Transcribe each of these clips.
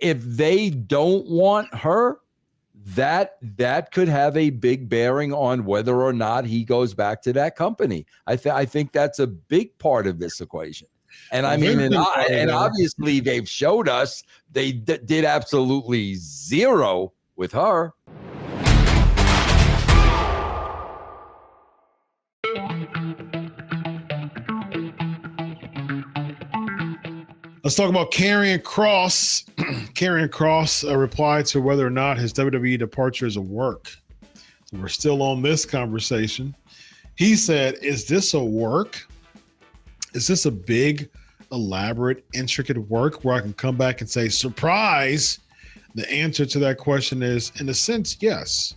if they don't want her, that could have a big bearing on whether or not he goes back to that company. I think that's a big part of this equation. And I mean, and obviously they've showed us they did absolutely zero with her. Let's talk about Karrion Kross. Karrion Kross replied to whether or not his WWE departure is a work. We're still on this conversation. He said, is this a work? Is this a big, elaborate, intricate work where I can come back and say, surprise? The answer to that question is, in a sense, yes.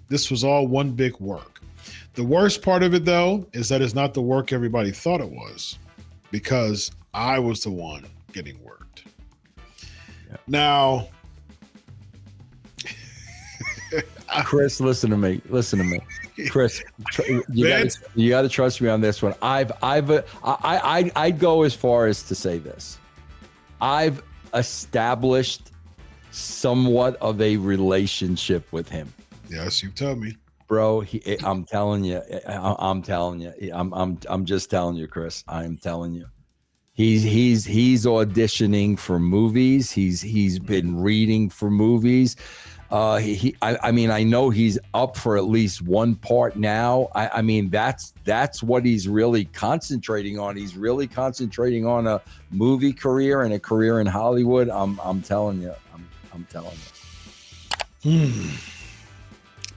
This was all one big work. The worst part of it, though, is that it's not the work everybody thought it was, because I was the one getting worked. Yeah. Now, Chris, listen to me. Chris, you got to trust me on this one. I'd go as far as to say this. I've established somewhat of a relationship with him. Yes, you tell me. Bro, I'm telling you. I'm just telling you, Chris. I'm telling you. He's auditioning for movies. He's been reading for movies. I mean, I know he's up for at least one part now. I mean, that's what he's really concentrating on. He's really concentrating on a movie career and a career in Hollywood. I'm telling you. I'm telling you.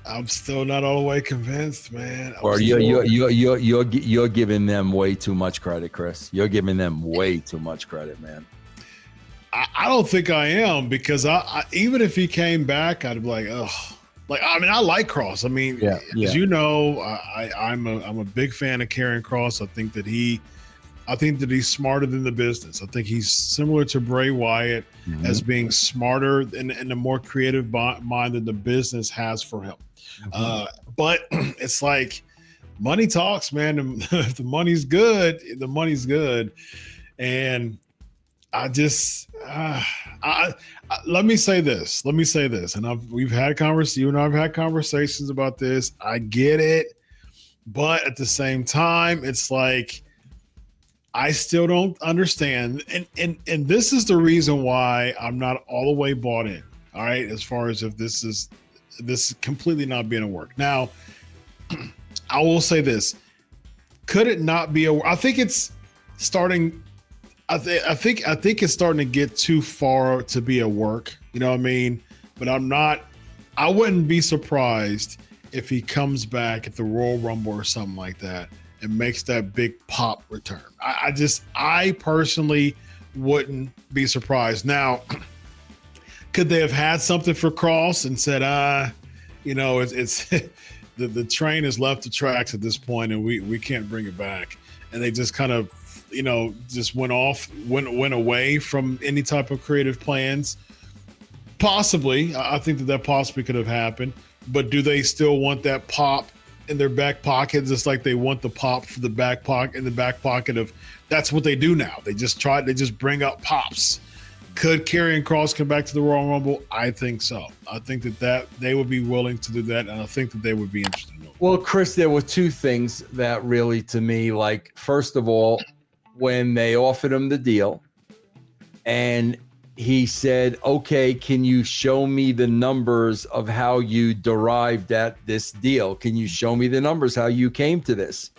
I'm still not all the way convinced, man. Or you're giving them way too much credit, Chris. You're giving them way too much credit, man. I don't think I am, because I even if he came back, I'd be like, ugh. Like, I mean, I like Kross. I mean, as you know, I'm a big fan of Karrion Kross. I think that he's smarter than the business. I think he's similar to Bray Wyatt as being smarter and a more creative mind than the business has for him. But it's like, money talks, man. If the money's good, the money's good. And I just, let me say this. And we've had conversations. You and I've had conversations about this. I get it. But at the same time, it's like, I still don't understand. And this is the reason why I'm not all the way bought in. All right. As far as if this is completely not being a work. Now, I will say this. Could it not be I think it's starting. I think it's starting to get too far to be a work. You know what I mean? But I wouldn't be surprised if he comes back at the Royal Rumble or something like that and makes that big pop return. I personally wouldn't be surprised. Now, could they have had something for Kross and said, it's the train has left the tracks at this point and we can't bring it back. And they just kind of, just went away from any type of creative plans. Possibly. I think that possibly could have happened. But do they still want that pop in their back pocket, just like they want the pop for the back pocket in the back pocket of that's what they do now. They just bring up pops. Could Karrion Kross come back to the Royal Rumble? I think so. I think that they would be willing to do that, and I think that they would be interested in it. Well, Chris, there were two things that really, to me, like, first of all, when they offered him the deal and he said, okay, can you show me the numbers of how you derived at this deal? Can you show me the numbers, how you came to this?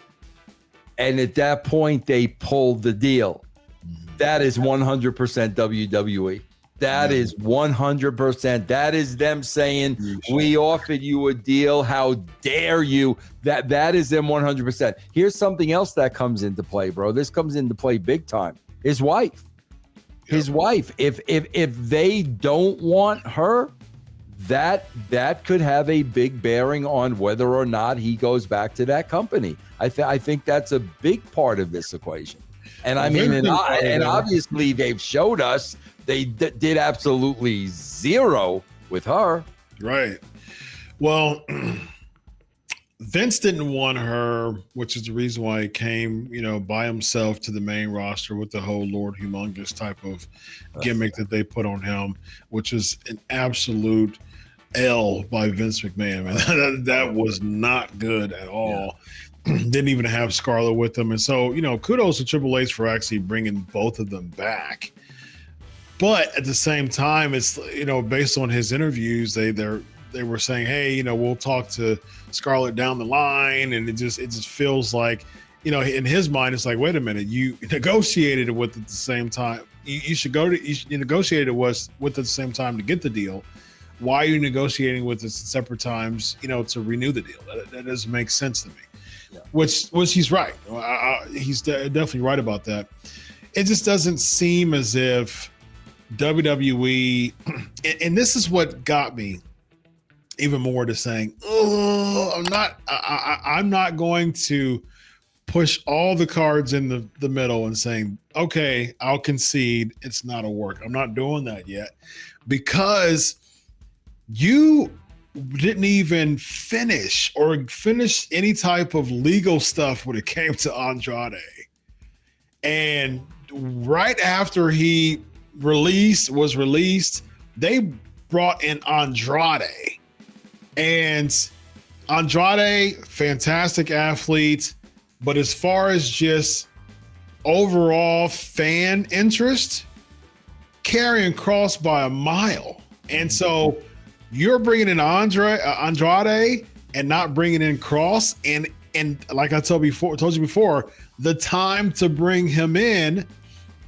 And at that point, they pulled the deal. That is 100% WWE. That is 100%. That is them saying, we offered you a deal. How dare you? That is them 100%. Here's something else that comes into play, bro. This comes into play big time. His wife. His wife. If they don't want her, that could have a big bearing on whether or not he goes back to that company. I think that's a big part of this equation. And I mean, and obviously they've showed us they did absolutely zero with her. Right. Well, Vince didn't want her, which is the reason why he came, by himself to the main roster with the whole Lord Humongous type of gimmick that they put on him, which was an absolute L by Vince McMahon. Man. that was not good at all. Yeah. Didn't even have Scarlett with them. And so, kudos to Triple H for actually bringing both of them back. But at the same time, it's, based on his interviews, they were saying, hey, we'll talk to Scarlett down the line. And it just feels like, in his mind, it's like, wait a minute, you negotiated it with at the same time. You negotiated it with at the same time to get the deal. Why are you negotiating with us at separate times, to renew the deal? That doesn't make sense to me. Yeah. Which he's right. He's definitely right about that. It just doesn't seem as if WWE, and this is what got me even more to saying, oh, I'm not going to push all the cards in the middle and saying, okay, I'll concede it's not a work. I'm not doing that yet because you didn't even finish any type of legal stuff when it came to Andrade. And right after he was released, they brought in Andrade. And Andrade, fantastic athlete. But as far as just overall fan interest, Karrion Kross by a mile. And so you're bringing in Andrade and not bringing in Kross. And like I told you before, the time to bring him in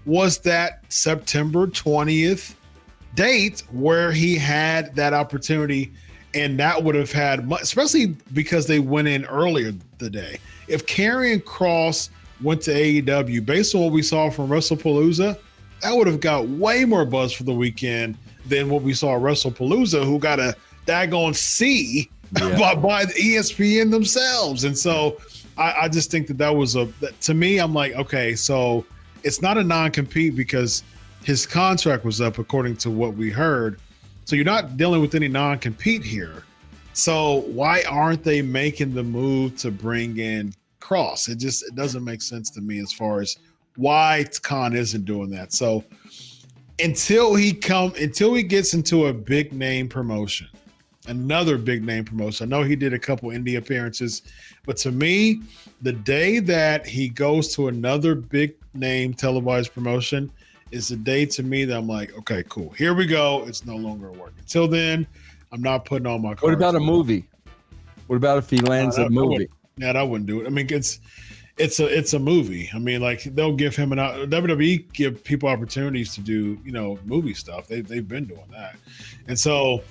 was that September 20th date where he had that opportunity. And that would have had, especially because they went in earlier the day. If Karrion Kross went to AEW, based on what we saw from WrestlePalooza, that would have got way more buzz for the weekend than what we saw at WrestlePalooza, who got a daggone C by the ESPN themselves. And so I just think that was to me, I'm like, okay, so it's not a non-compete because his contract was up according to what we heard. So you're not dealing with any non-compete here. So why aren't they making the move to bring in Kross? It doesn't make sense to me as far as why Khan isn't doing that. So until he gets into a big name promotion, another big name promotion. I know he did a couple indie appearances, but to me, the day that he goes to another big name televised promotion is the day to me that I'm like, okay, cool. Here we go. It's no longer a work. Until then, I'm not putting on my cards. What about a movie? What about if he lands a movie? I wouldn't do it. I mean, it's a movie. I mean, like they'll give him WWE give people opportunities to do, movie stuff. They've been doing that. And so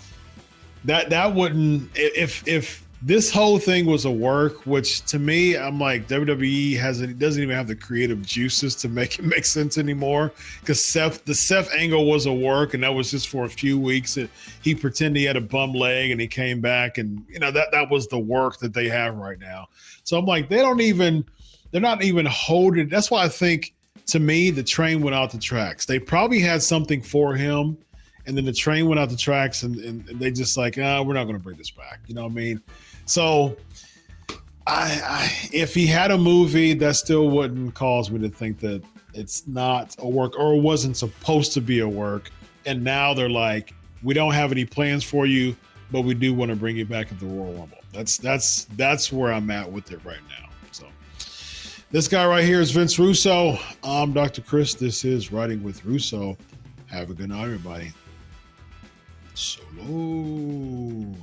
that wouldn't, if this whole thing was a work, which to me, I'm like, WWE doesn't even have the creative juices to make it make sense anymore. Because the Seth angle was a work, and that was just for a few weeks. He pretended he had a bum leg, and he came back, and that was the work that they have right now. So I'm like, they're not even holding. That's why I think, to me, the train went out the tracks. They probably had something for him, and then the train went out the tracks, and they just like, we're not going to bring this back. You know what I mean? So if he had a movie, that still wouldn't cause me to think that it's not a work or wasn't supposed to be a work. And now they're like, we don't have any plans for you, but we do want to bring you back at the Royal Rumble. That's where I'm at with it right now. So this guy right here is Vince Russo. I'm Dr. Chris. This is Writing with Russo. Have a good night, everybody. So long.